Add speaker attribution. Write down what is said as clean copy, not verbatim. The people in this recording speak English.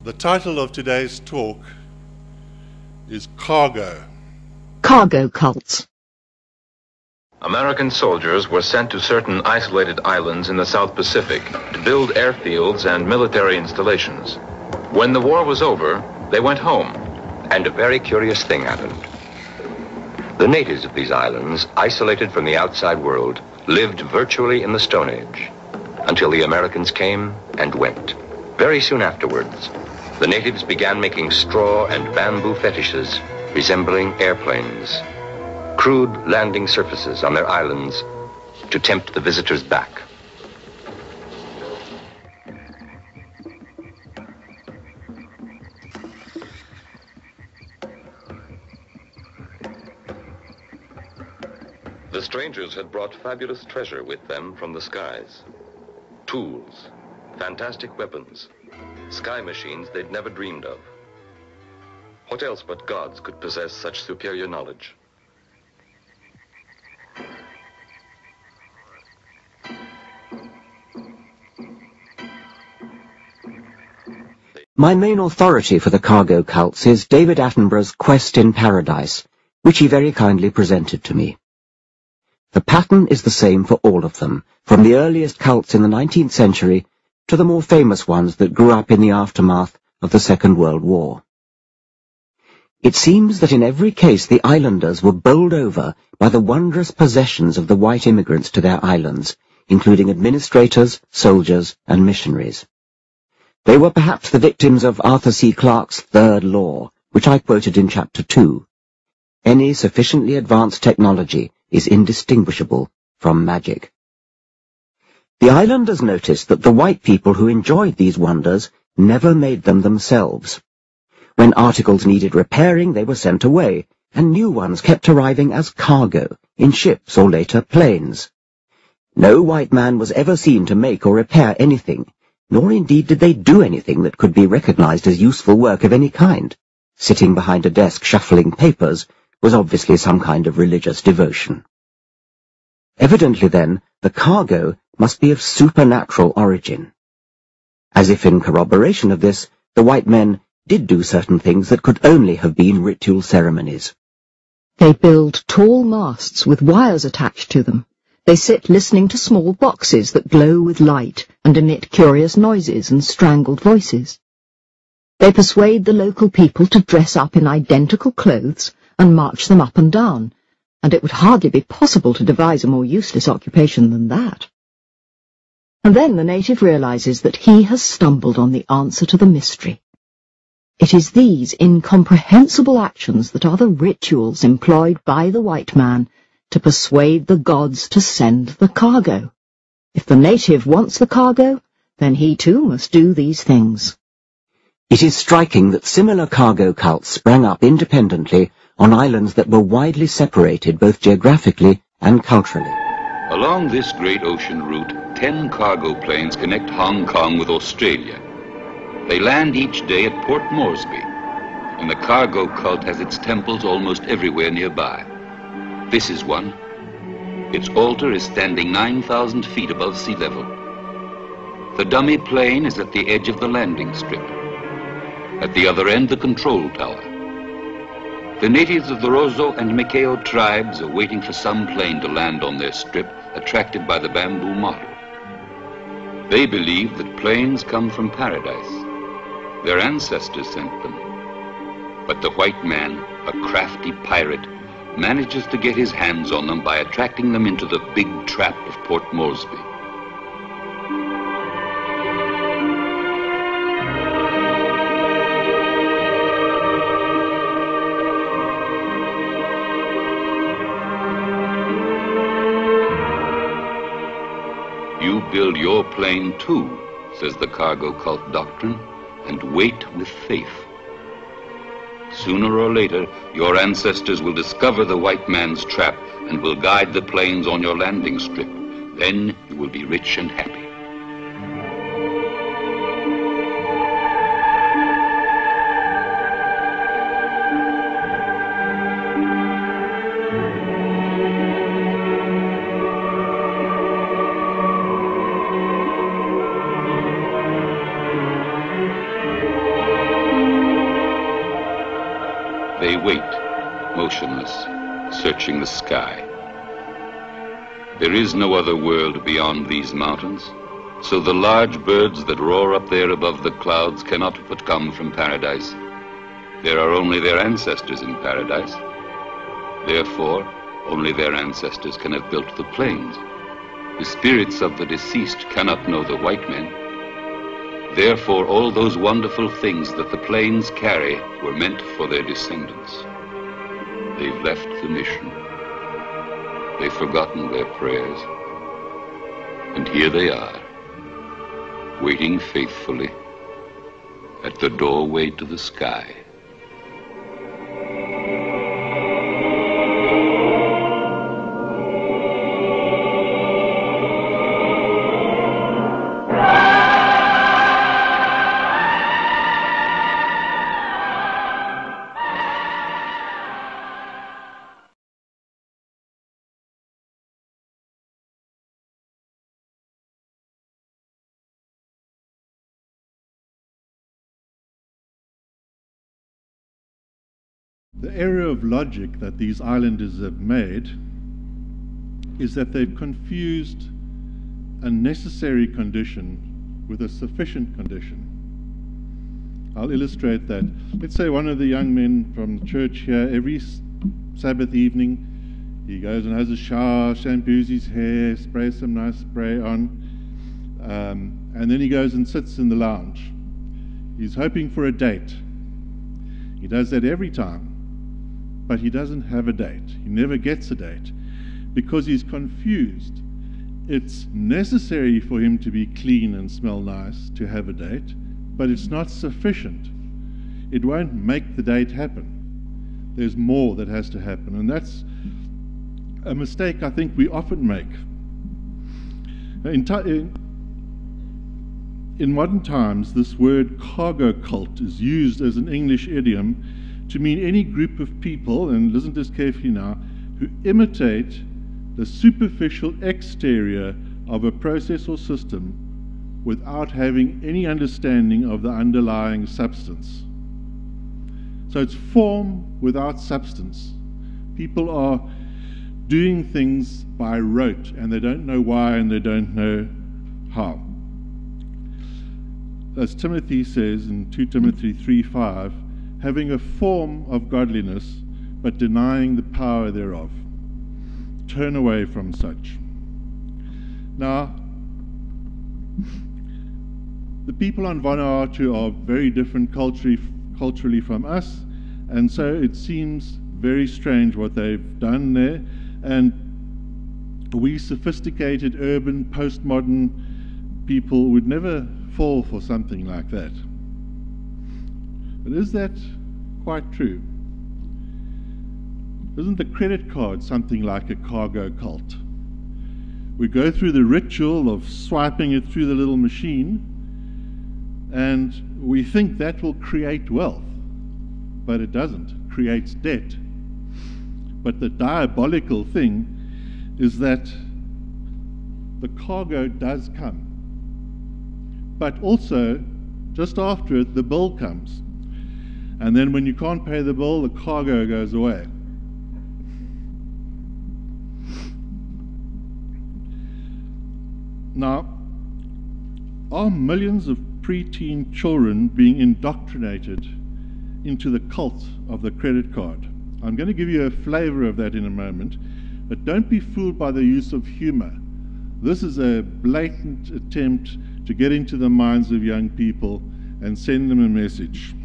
Speaker 1: The title of today's talk is Cargo.
Speaker 2: Cargo cults.
Speaker 3: American soldiers were sent to certain isolated islands in the South Pacific to build airfields and military installations. When the war was over, they went home.
Speaker 4: And a very curious thing happened. The natives of these islands, isolated from the outside world, lived virtually in the Stone Age, until the Americans came and went. Very soon afterwards, the natives began making straw and bamboo fetishes resembling airplanes, crude landing surfaces on their islands to tempt the visitors back.
Speaker 3: The strangers had brought fabulous treasure with them from the skies. Tools, fantastic weapons, sky machines they'd never dreamed of. What else but gods could possess such superior knowledge?
Speaker 5: My main authority for the cargo cults is David Attenborough's Quest in Paradise, which he very kindly presented to me. The pattern is the same for all of them, from the earliest cults in the 19th century to the more famous ones that grew up in the aftermath of the Second World War. It seems that in every case the islanders were bowled over by the wondrous possessions of the white immigrants to their islands, including administrators, soldiers, and missionaries. They were perhaps the victims of Arthur C. Clarke's Third Law, which I quoted in Chapter 2. Any sufficiently advanced technology is indistinguishable from magic. The islanders noticed that the white people who enjoyed these wonders never made them themselves. When articles needed repairing, they were sent away, and new ones kept arriving as cargo, in ships or later planes. No white man was ever seen to make or repair anything, nor indeed did they do anything that could be recognized as useful work of any kind. Sitting behind a desk shuffling papers was obviously some kind of religious devotion. Evidently, then, the cargo must be of supernatural origin. As if in corroboration of this, the white men did do certain things that could only have been ritual ceremonies.
Speaker 2: They build tall masts with wires attached to them. They sit listening to small boxes that glow with light and emit curious noises and strangled voices. They persuade the local people to dress up in identical clothes and march them up and down, and it would hardly be possible to devise a more useless occupation than that. And then the native realizes that he has stumbled on the answer to the mystery. It is these incomprehensible actions that are the rituals employed by the white man to persuade the gods to send the cargo. If the native wants the cargo, then he too must do these things.
Speaker 5: It is striking that similar cargo cults sprang up independently on islands that were widely separated both geographically and culturally.
Speaker 6: Along this great ocean route, 10 cargo planes connect Hong Kong with Australia. They land each day at Port Moresby, and the cargo cult has its temples almost everywhere nearby. This is one. Its altar is standing 9,000 feet above sea level. The dummy plane is at the edge of the landing strip. At the other end, the control tower. The natives of the Rozo and Mikeo tribes are waiting for some plane to land on their strip, attracted by the bamboo model. They believe that planes come from paradise. Their ancestors sent them. But the white man, a crafty pirate, manages to get his hands on them by attracting them into the big trap of Port Moresby. You build your plane too, says the cargo cult doctrine, and wait with faith. Sooner or later, your ancestors will discover the white man's trap and will guide the planes on your landing strip. Then you will be rich and happy. They wait, motionless, searching the sky. There is no other world beyond these mountains, so the large birds that roar up there above the clouds cannot but come from paradise. There are only their ancestors in paradise. Therefore, only their ancestors can have built the plains. The spirits of the deceased cannot know the white men. Therefore, all those wonderful things that the plains carry were meant for their descendants. They've left the mission. They've forgotten their prayers. And here they are, waiting faithfully at the doorway to the sky.
Speaker 1: The error of logic that these islanders have made is that they've confused a necessary condition with a sufficient condition. I'll illustrate that. Let's say one of the young men from the church here, every Sabbath evening, he goes and has a shower, shampoos his hair, sprays some nice spray on, and then he goes and sits in the lounge. He's hoping for a date. He does that every time. But he doesn't have a date. He never gets a date because he's confused. It's necessary for him to be clean and smell nice to have a date, but it's not sufficient. It won't make the date happen. There's more that has to happen, and that's a mistake I think we often make. In modern times, this word cargo cult is used as an English idiom to mean any group of people, and listen to this carefully now, who imitate the superficial exterior of a process or system without having any understanding of the underlying substance. So it's form without substance. People are doing things by rote, and they don't know why and they don't know how. As Timothy says in 2 Timothy 3:5, having a form of godliness, but denying the power thereof. Turn away from such. Now, the people on Vanuatu are very different culturally from us, and so it seems very strange what they've done there, and we sophisticated, urban, postmodern people would never fall for something like that. But is that quite true? Isn't the credit card something like a cargo cult? We go through the ritual of swiping it through the little machine, and we think that will create wealth, but it doesn't. It creates debt. But the diabolical thing is that the cargo does come, but also just after it the bill comes. And then when you can't pay the bill, the cargo goes away. Now, are millions of preteen children being indoctrinated into the cult of the credit card? I'm going to give you a flavor of that in a moment, but don't be fooled by the use of humor. This is a blatant attempt to get into the minds of young people and send them a message.